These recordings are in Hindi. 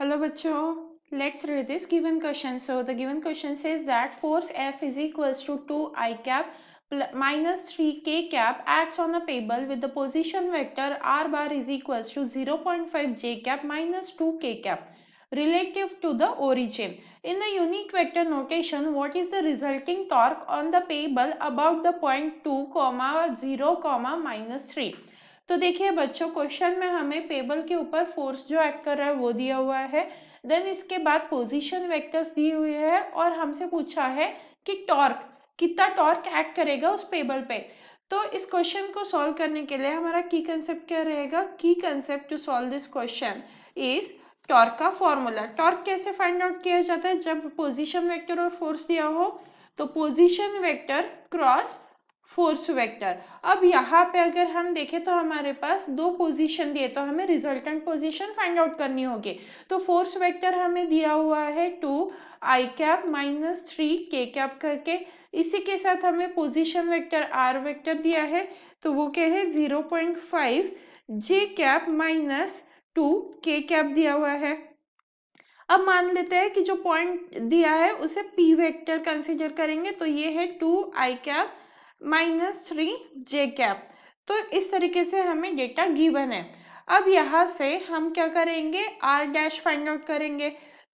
Hello bachcho, let's read this given question. So the given question says that force F is equals to 2 I cap minus 3 k cap acts on a pebble with the position vector r bar is equals to 0.5 j cap minus 2 k cap relative to the origin. In the unit vector notation, what is the resulting torque on the pebble about the point 2, 0, minus 3? तो देखिए बच्चों, क्वेश्चन में हमें पेबल के ऊपर फोर्स जो एक्ट कर रहा है वो दिया हुआ है, देन इसके बाद पोजीशन वेक्टर्स दी हुई है और हमसे पूछा है कि टॉर्क कितना टॉर्क एक्ट करेगा उस पेबल पे। तो इस क्वेश्चन को सॉल्व करने के लिए हमारा की कंसेप्ट क्या रहेगा? की concept to solve this question is torque का फॉर्मूला। टॉर्क कैसे फाइंड आउट किया जाता है? जब पोजीशन वेक्टर और फोर्स दिया हो तो position vector cross force vector. अब यहाँ पे अगर हम देखें तो हमारे पास दो पोजीशन दिए, तो हमें रिजल्टेंट पोजीशन फाइंड आउट करनी होगी। तो फोर्स वेक्टर हमें दिया हुआ है 2 आई कैप माइनस 3 के कैप करके। इसी के साथ हमें पोजीशन वेक्टर आर वेक्टर दिया है, तो वो क्या है 0.5 जे कैप माइनस 2 के कैप दिया हुआ है। अब मान लेते हैं कि जो पॉइंट दिया है उसे पी वेक्टर कंसीडर करेंगे, तो ये है 2 आई कैप माइनस 3 जे कैप। तो इस तरीके से हमें डेटा गिवन है। अब यहाँ से हम क्या करेंगे? आर डैश फाइंड आउट करेंगे।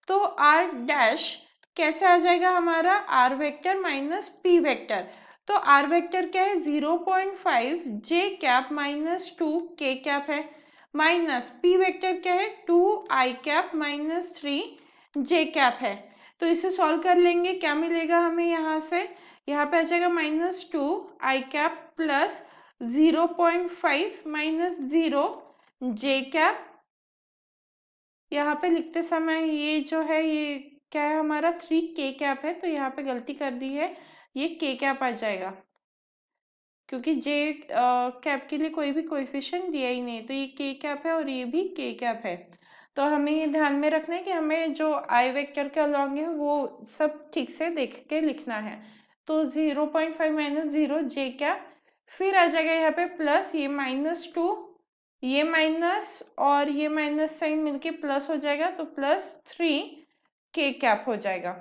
तो आर डैश कैसे आ जाएगा हमारा? R vector minus P vector. तो आर वेक्टर क्या है? 0.5 जे कैप माइनस 2 के कैप है, माइनस पी वेक्टर क्या है? 2 आई कैप माइनस 3 जे कैप है। तो इसे सॉल्व कर लेंगे, क्या मिलेगा हमें? यहाँ से यहाँ पे आ जाएगा माइनस 2 आई कैप प्लस 0.5 माइनस 0 जे कैप। यहाँ पे लिखते समय ये जो है ये क्या है हमारा? 3 के कैप है, तो यहाँ पे गलती कर दी है, ये के कैप आ जाएगा क्योंकि जे कैप के लिए कोई भी कोएफिशिएंट दिया ही नहीं, तो ये के कैप है और ये भी के कैप है। तो हमें ये ध्यान में रखना है कि हमें जो आई वेक्टर के अलॉन्ग है वो सब ठीक से देख के लिखना है। तो 0.5 माइनस 0 जे कैप, फिर आ जाएगा यहाँ पे प्लस ये माइनस 2, ये माइनस और ये माइनस साइन मिलके प्लस हो जाएगा, तो प्लस 3 के कैप हो जाएगा।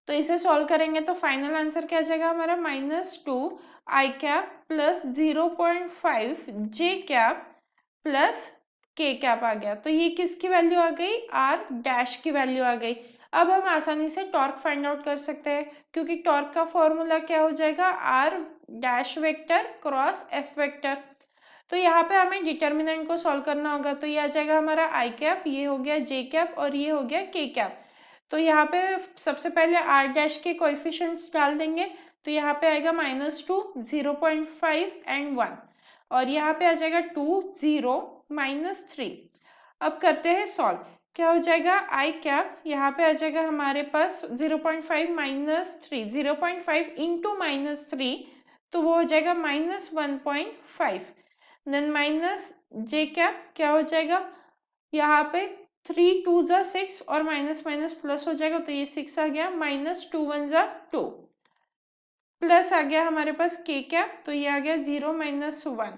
तो इसे सॉल्व करेंगे तो फाइनल आंसर क्या आ जाएगा हमारा? माइनस 2 आई कैप प्लस 0.5 जे कैप प्लस के कैप आ गया। तो ये किसकी वैल्यू आ गई? आर डैश की वैल्यू आ गई। अब हम आसानी से टॉर्क फाइंड आउट कर सकते हैं, क्योंकि टॉर्क का फॉर्मूला क्या हो जाएगा? R dash vector cross F vector. तो यहाँ पे हमें डिटर्मिनेंट को सॉल्व करना होगा, तो ये आ जाएगा हमारा आई कैप, ये हो गया जे कैप और ये हो गया के कैप। तो यहाँ पे सबसे पहले आर डैश के कोएफिशिएंट्स डाल देंगे, तो यहाँ पे आएगा -2, 0.5 एंड 1, और यहाँ पे आ जाएगा 2, 0, -3। अब करते हैं सॉल्व। क्या हो जाएगा? आई कैप यहाँ पे आ जाएगा हमारे पास 0.5 -3, 0.5 इंटू -3, तो वो हो जाएगा -1.5। देन माइनस जे कैप क्या हो जाएगा? यहाँ पे 3 2 जा 6 और माइनस माइनस प्लस हो जाएगा, तो ये 6 आ गया, माइनस 2 1 जा 2, प्लस आ गया हमारे पास के कैप, तो ये आ गया 0 -1।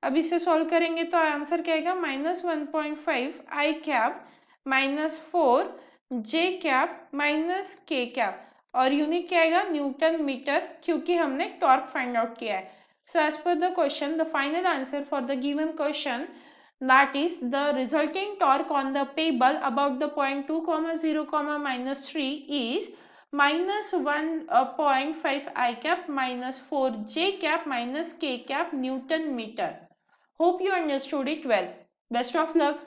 अब इसे सॉल्व करेंगे तो आंसर क्या आएगा? -1.5 आई कैप -4 जे कैप माइनस के कैप, और यूनिट क्या आएगा? न्यूटन मीटर, क्योंकि हमने टॉर्क फाइंड आउट किया है। So as per the question, the final answer for the given question, that is the resulting torque on the pebble about the point 2, 0, -3 is -1.5 I cap minus 4 J cap minus K cap Newton meter. Hope you understood it well. Best of luck.